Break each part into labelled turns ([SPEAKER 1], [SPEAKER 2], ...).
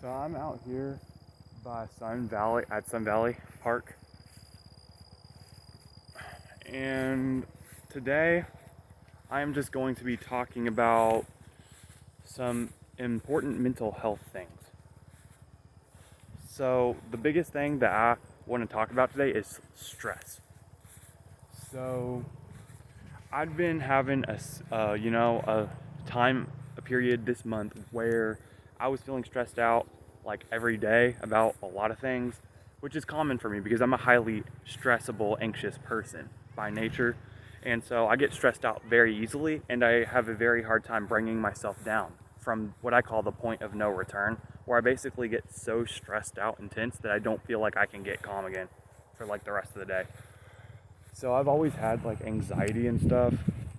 [SPEAKER 1] So I'm out here by Sun Valley at Sun Valley Park, and today I am just going to be talking about some important mental health things. So the biggest thing that I want to talk about today is stress. So I've been having a period this month where I was feeling stressed out like every day about a lot of things, which is common for me because I'm a highly stressable, anxious person by nature. And so I get stressed out very easily, and I have a very hard time bringing myself down from what I call the point of no return, where I basically get so stressed out and tense that I don't feel like I can get calm again for like the rest of the day. So I've always had like anxiety and stuff,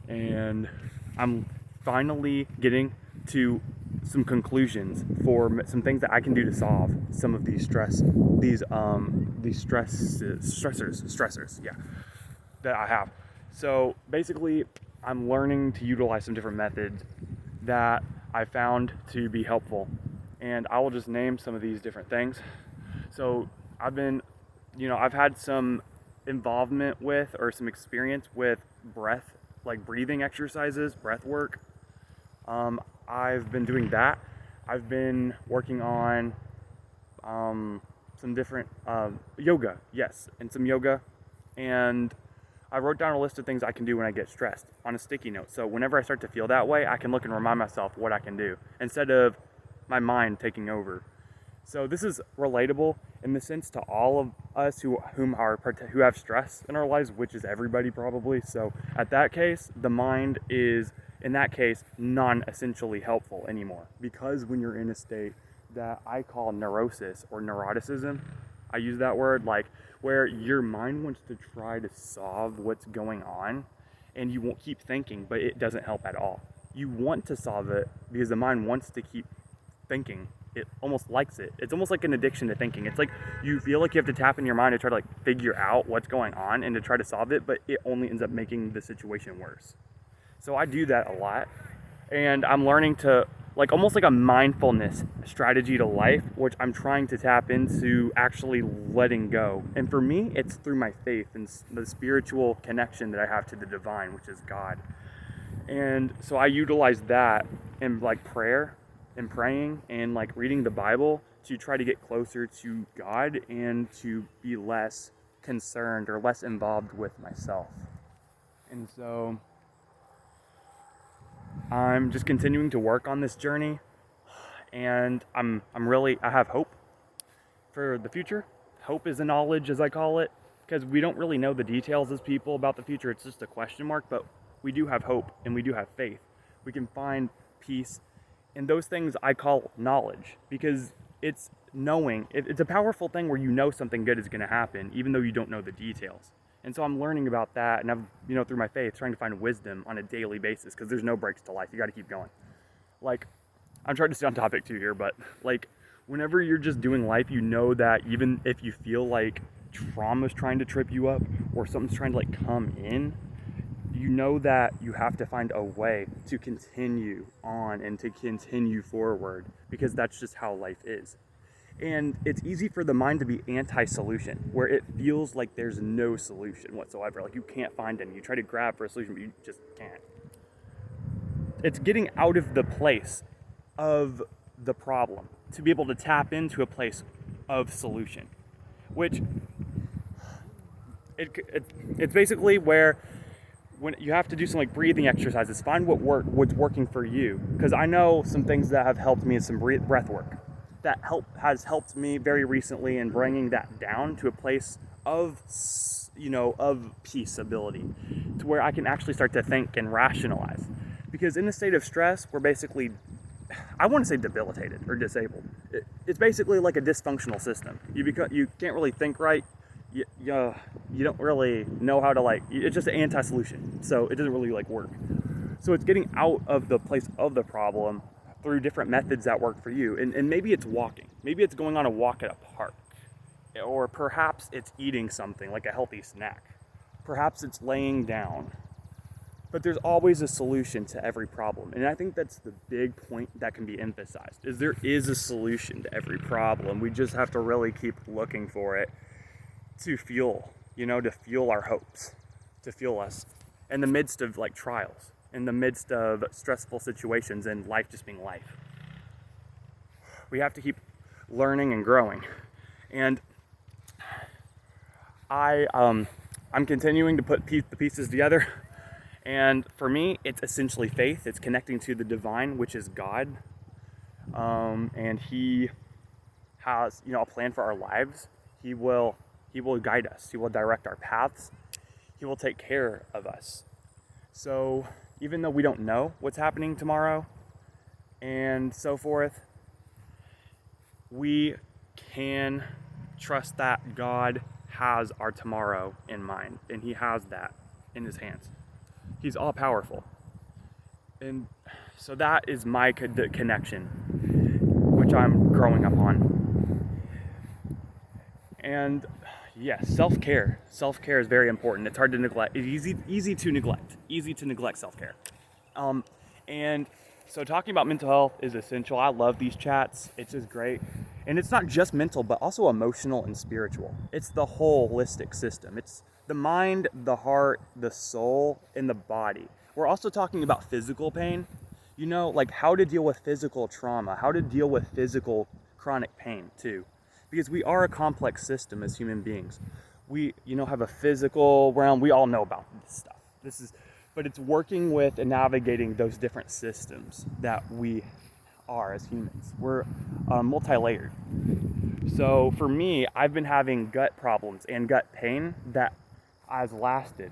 [SPEAKER 1] and I'm finally getting to some conclusions for some things that I can do to solve some of these stressors, that I have. So basically, I'm learning to utilize some different methods that I found to be helpful, and I will just name some of these different things. So I've had some involvement with or some experience with breath, like breathing exercises, breath work. I've been doing that. I've been working on some different yoga, yes, and some yoga. And I wrote down a list of things I can do when I get stressed on a sticky note. So whenever I start to feel that way, I can look and remind myself what I can do instead of my mind taking over. So this is relatable in the sense to all of us who have stress in our lives, which is everybody probably. So at that case, the mind is in that case non-essentially helpful anymore, because when you're in a state that I call neurosis or neuroticism, I use that word, like where your mind wants to try to solve what's going on and you won't keep thinking, but it doesn't help at all. You want to solve it because the mind wants to keep thinking. It almost likes it. It's almost like an addiction to thinking. It's like you feel like you have to tap in your mind to try to like figure out what's going on and to try to solve it, but it only ends up making the situation worse. So I do that a lot, and I'm learning to like almost like a mindfulness strategy to life, which I'm trying to tap into actually letting go. And for me, it's through my faith and the spiritual connection that I have to the divine, which is God. And so I utilize that in like prayer and praying and like reading the Bible to try to get closer to God and to be less concerned or less involved with myself. And so I'm just continuing to work on this journey, and I have hope for the future. Hope is a knowledge, as I call it, because we don't really know the details as people about the future. It's just a question mark, but we do have hope and we do have faith. We can find peace, and those things I call knowledge, because it's knowing. It's a powerful thing where you know something good is going to happen, even though you don't know the details. And so I'm learning about that, and I'm, through my faith, trying to find wisdom on a daily basis, because there's no breaks to life. You got to keep going. Like, I'm trying to stay on topic too here, but like, whenever you're just doing life, you know that even if you feel like trauma's trying to trip you up or something's trying to like come in, you know that you have to find a way to continue on and to continue forward, because that's just how life is. And it's easy for the mind to be anti-solution, where it feels like there's no solution whatsoever. Like you can't find any. You try to grab for a solution, but you just can't. It's getting out of the place of the problem to be able to tap into a place of solution, which it's basically where when you have to do some like breathing exercises, find what's working for you. Because I know some things that have helped me is some breath work that has helped me very recently in bringing that down to a place of peace ability, to where I can actually start to think and rationalize. Because in a state of stress, we're basically, I want to say debilitated or disabled. It's basically like a dysfunctional system. You can't really think right. You don't really know how to it's just an anti-solution. So it doesn't really work. So it's getting out of the place of the problem through different methods that work for you. And maybe it's walking. Maybe it's going on a walk at a park. Or perhaps it's eating something like a healthy snack. Perhaps it's laying down. But there's always a solution to every problem. And I think that's the big point that can be emphasized, is there is a solution to every problem. We just have to really keep looking for it to fuel, to fuel our hopes, to fuel us in the midst of like trials, in the midst of stressful situations and life just being life. We have to keep learning and growing. And I'm continuing to put the pieces together. And for me, it's essentially faith. It's connecting to the divine, which is God. And He has, a plan for our lives. He will guide us. He will direct our paths. He will take care of us. So even though we don't know what's happening tomorrow and so forth, we can trust that God has our tomorrow in mind, and He has that in His hands. He's all powerful. And so that is my connection, which I'm growing up on. And yes, self-care. Self-care is very important. It's hard to neglect. It's easy to neglect self-care. And so talking about mental health is essential. I love these chats. It's just great. And it's not just mental, but also emotional and spiritual. It's the holistic system. It's the mind, the heart, the soul, and the body. We're also talking about physical pain, like how to deal with physical trauma, how to deal with physical chronic pain too. Because we are a complex system as human beings. We, have a physical realm. We all know about this stuff. But it's working with and navigating those different systems that we are as humans. We're multi-layered. So for me, I've been having gut problems and gut pain that has lasted,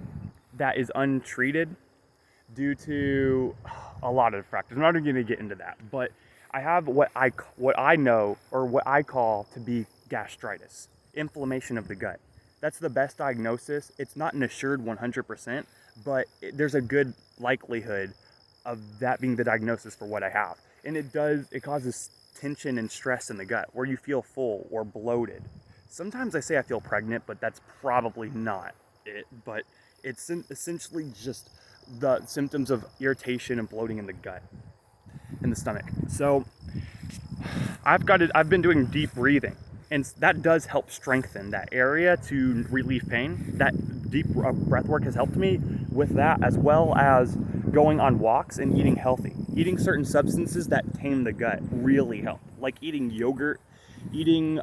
[SPEAKER 1] that is untreated due to a lot of factors. I'm not going to get into that, but I have what I know, or what I call to be gastritis, inflammation of the gut. That's the best diagnosis. It's not an assured 100%, but there's a good likelihood of that being the diagnosis for what I have. And it causes tension and stress in the gut, where you feel full or bloated. Sometimes I say I feel pregnant, but that's probably not it. But it's essentially just the symptoms of irritation and bloating in the gut, in the stomach. So I've been doing deep breathing, and that does help strengthen that area to relieve pain. That deep breath work has helped me with that, as well as going on walks and eating healthy. Eating certain substances that tame the gut really help, like eating yogurt, eating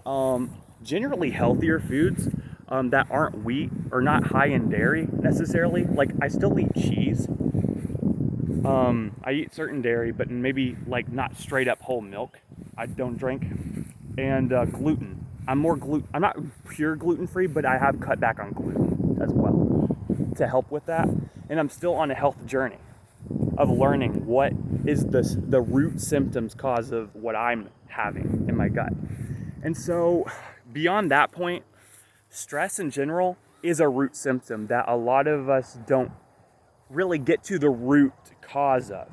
[SPEAKER 1] generally healthier foods that aren't wheat or not high in dairy necessarily. Like I still eat cheese. I eat certain dairy, but maybe like not straight up whole milk. I don't drink. And gluten. I'm not pure gluten-free, but I have cut back on gluten as well to help with that. And I'm still on a health journey of learning what is the root symptoms cause of what I'm having in my gut. And so beyond that point, stress in general is a root symptom that a lot of us don't really get to the root cause of.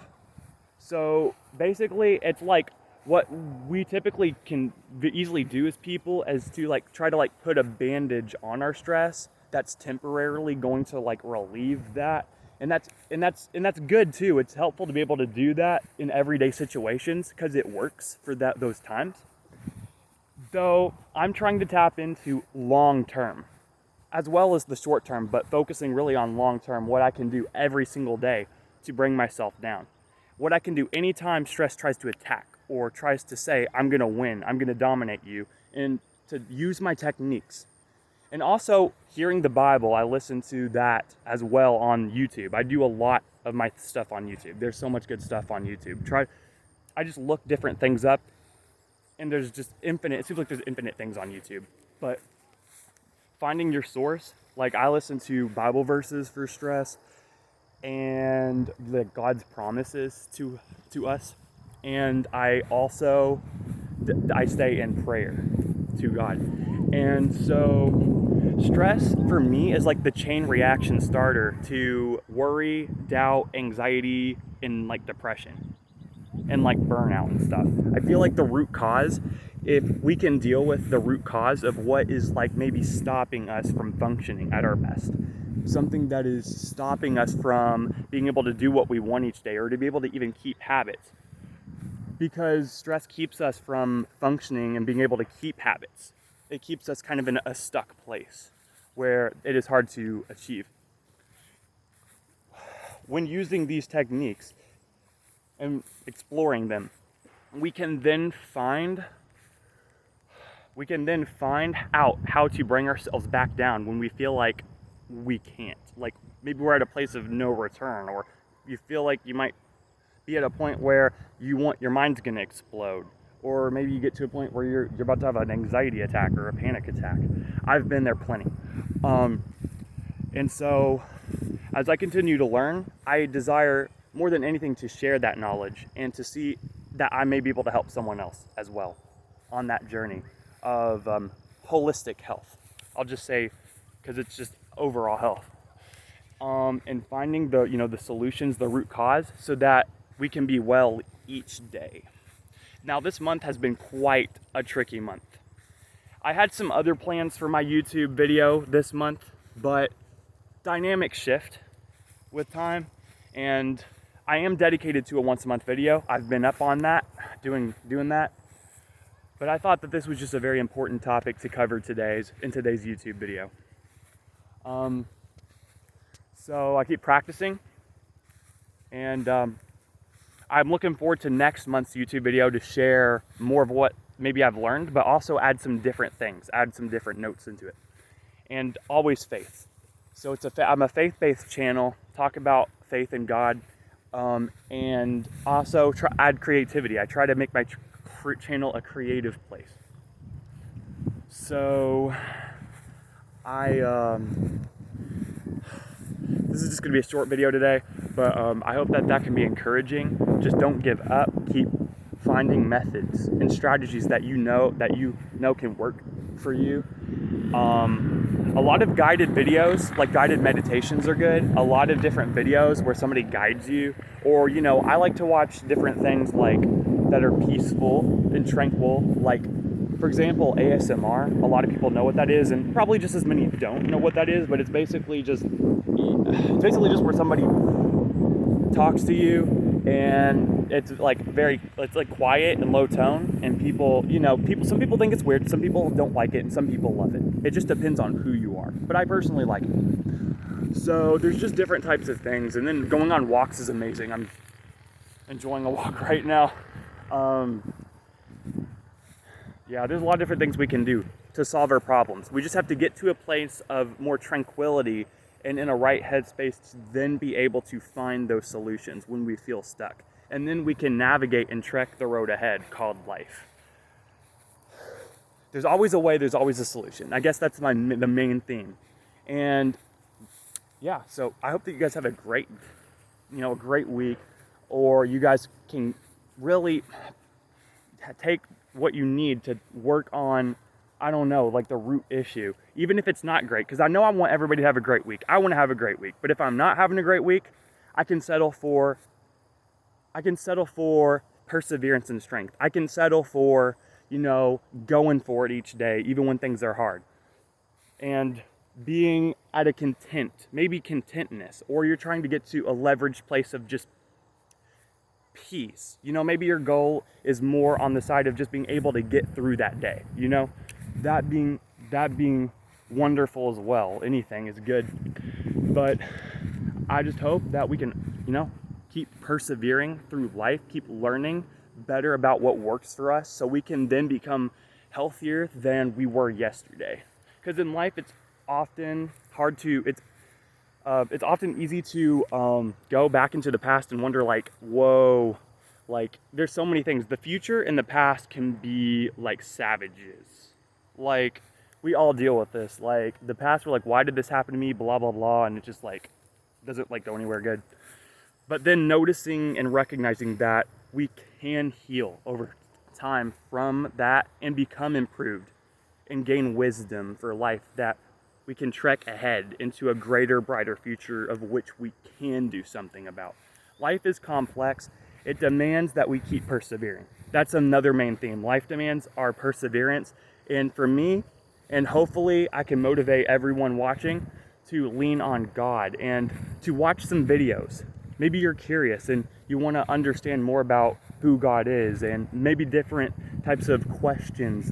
[SPEAKER 1] So basically it's like what we typically can easily do as people is to like try to like put a bandage on our stress that's temporarily going to like relieve that. And that's good too. It's helpful to be able to do that in everyday situations because it works for those times. Though I'm trying to tap into long term as well as the short term, but focusing really on long term, what I can do every single day to bring myself down. What I can do anytime stress tries to attack or tries to say, I'm gonna win, I'm gonna dominate you, and to use my techniques. And also hearing the Bible, I listen to that as well on YouTube. I do a lot of my stuff on YouTube. There's so much good stuff on YouTube. I just look different things up, and there's just it seems like there's infinite things on YouTube. But finding your source, like I listen to Bible verses for stress and God's promises to us. And I also, I stay in prayer to God. And so stress for me is like the chain reaction starter to worry, doubt, anxiety, and like depression and like burnout and stuff. I feel like the root cause, if we can deal with the root cause of what is like maybe stopping us from functioning at our best, something that is stopping us from being able to do what we want each day, or to be able to even keep habits. Because stress keeps us from functioning and being able to keep habits. It keeps us kind of in a stuck place where it is hard to achieve. When using these techniques and exploring them, we can then find out how to bring ourselves back down when we feel like we can't. Like maybe we're at a place of no return, or you feel like you might be at a point where your mind's gonna explode, or maybe you get to a point where you're about to have an anxiety attack or a panic attack. I've been there plenty. And so as I continue to learn, I desire more than anything to share that knowledge and to see that I may be able to help someone else as well on that journey of holistic health. I'll just say, because it's just overall health. And finding the solutions, the root cause, so that we can be well each day. Now, this month has been quite a tricky month. I had some other plans for my YouTube video this month, but dynamic shift with time, and I am dedicated to a once a month video. I've been up on that, doing that. But I thought that this was just a very important topic to cover in today's YouTube video. So I keep practicing, and I'm looking forward to next month's YouTube video to share more of what maybe I've learned, but also add some different things, add some different notes into it. And always faith. So I'm a faith-based channel, talk about faith in God, and also add creativity. I try to make my channel a creative place. So this is just going to be a short video today, but I hope that can be encouraging. Just don't give up. Keep finding methods and strategies that you know can work for you. A lot of guided videos, like guided meditations, are good. A lot of different videos where somebody guides you, or I like to watch different things like that are peaceful and tranquil, like for example ASMR. A lot of people know what that is, and probably just as many don't know what that is, but it's basically just where somebody talks to you, and it's like quiet and low tone, and some people think it's weird, some people don't like it, and some people love it. It just depends on who you are, but I personally like it. So there's just different types of things, and then going on walks is amazing. I'm enjoying a walk right now. There's a lot of different things we can do to solve our problems. We just have to get to a place of more tranquility and in a right headspace to then be able to find those solutions when we feel stuck. And then we can navigate and trek the road ahead called life. There's always a way, there's always a solution. I guess that's the main theme. And yeah, so I hope that you guys have a great week, or you guys can really take what you need to work on, like the root issue, even if it's not great, because I know I want everybody to have a great week. I want to have a great week, but if I'm not having a great week, I can settle for perseverance and strength. I can settle for, going for it each day, even when things are hard, and being at a contentness, or you're trying to get to a leveraged place of just peace. Maybe your goal is more on the side of just being able to get through that day. That being wonderful as well. Anything is good. But I just hope that we can, keep persevering through life, keep learning better about what works for us, so we can then become healthier than we were yesterday. Because in life, it's often often easy to go back into the past and wonder, like, whoa, like there's so many things. The future and the past can be like savages. Like, we all deal with this. Like, the past, we're like, why did this happen to me? Blah, blah, blah. And it just like doesn't like go anywhere good. But then noticing and recognizing that we can heal over time from that and become improved and gain wisdom for life, that we can trek ahead into a greater, brighter future of which we can do something about. Life is complex. It demands that we keep persevering. That's another main theme. Life demands our perseverance. And for me, and hopefully I can motivate everyone watching, to lean on God and to watch some videos. Maybe you're curious and you want to understand more about who God is, and maybe different types of questions,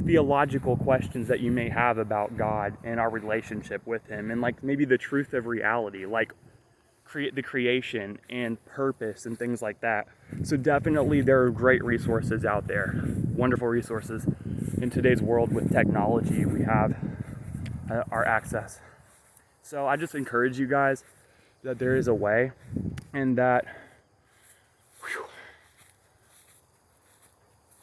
[SPEAKER 1] theological questions that you may have about God and our relationship with Him, and like maybe the truth of reality, like the creation and purpose and things like that. So definitely there are great resources out there, wonderful resources. In today's world with technology, we have our access. So I just encourage you guys that there is a way, and that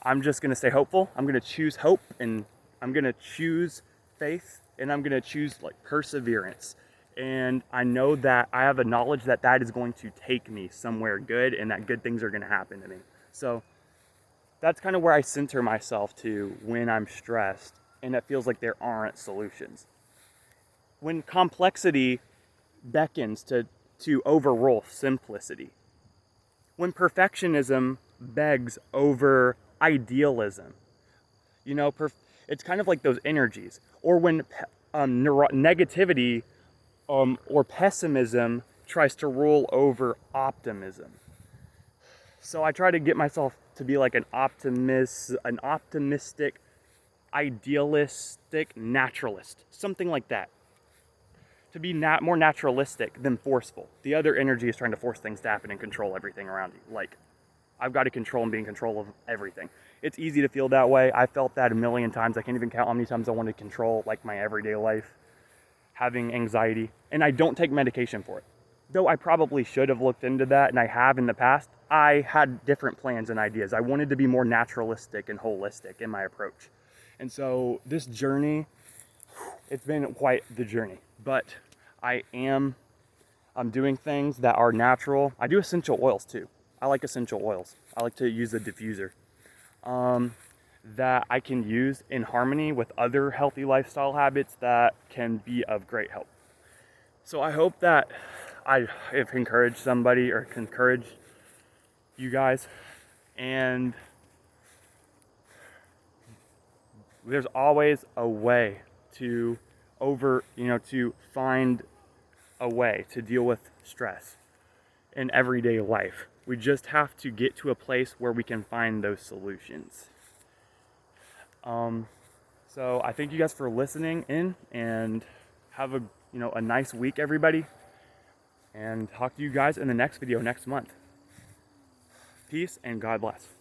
[SPEAKER 1] I'm just going to stay hopeful. I'm going to choose hope, and I'm going to choose faith, and I'm going to choose like perseverance. And I know that I have a knowledge that that is going to take me somewhere good, and that good things are going to happen to me. So that's kind of where I center myself to when I'm stressed and it feels like there aren't solutions. When complexity beckons to overrule simplicity. When perfectionism begs over idealism. You know, it's kind of like those energies. Or when negativity or pessimism tries to rule over optimism. So I try to get myself to be like an optimistic, idealistic naturalist, something like that. To be more naturalistic than forceful. The other energy is trying to force things to happen and control everything around you. Like, I've got to control and be in control of everything. It's easy to feel that way. I felt that a million times. I can't even count how many times I wanted to control like my everyday life, having anxiety, and I don't take medication for it. Though I probably should have looked into that, and I have in the past. I had different plans and ideas. I wanted to be more naturalistic and holistic in my approach. And so this journey, it's been quite the journey, but I'm doing things that are natural. I do essential oils too. I like essential oils. I like to use a diffuser that I can use in harmony with other healthy lifestyle habits that can be of great help. So I hope that I have encouraged somebody or encouraged you guys, and there's always a way to to find a way to deal with stress in everyday life. We just have to get to a place where we can find those solutions. So I thank you guys for listening in, and have a nice week, everybody. And talk to you guys in the next video next month. Peace and God bless.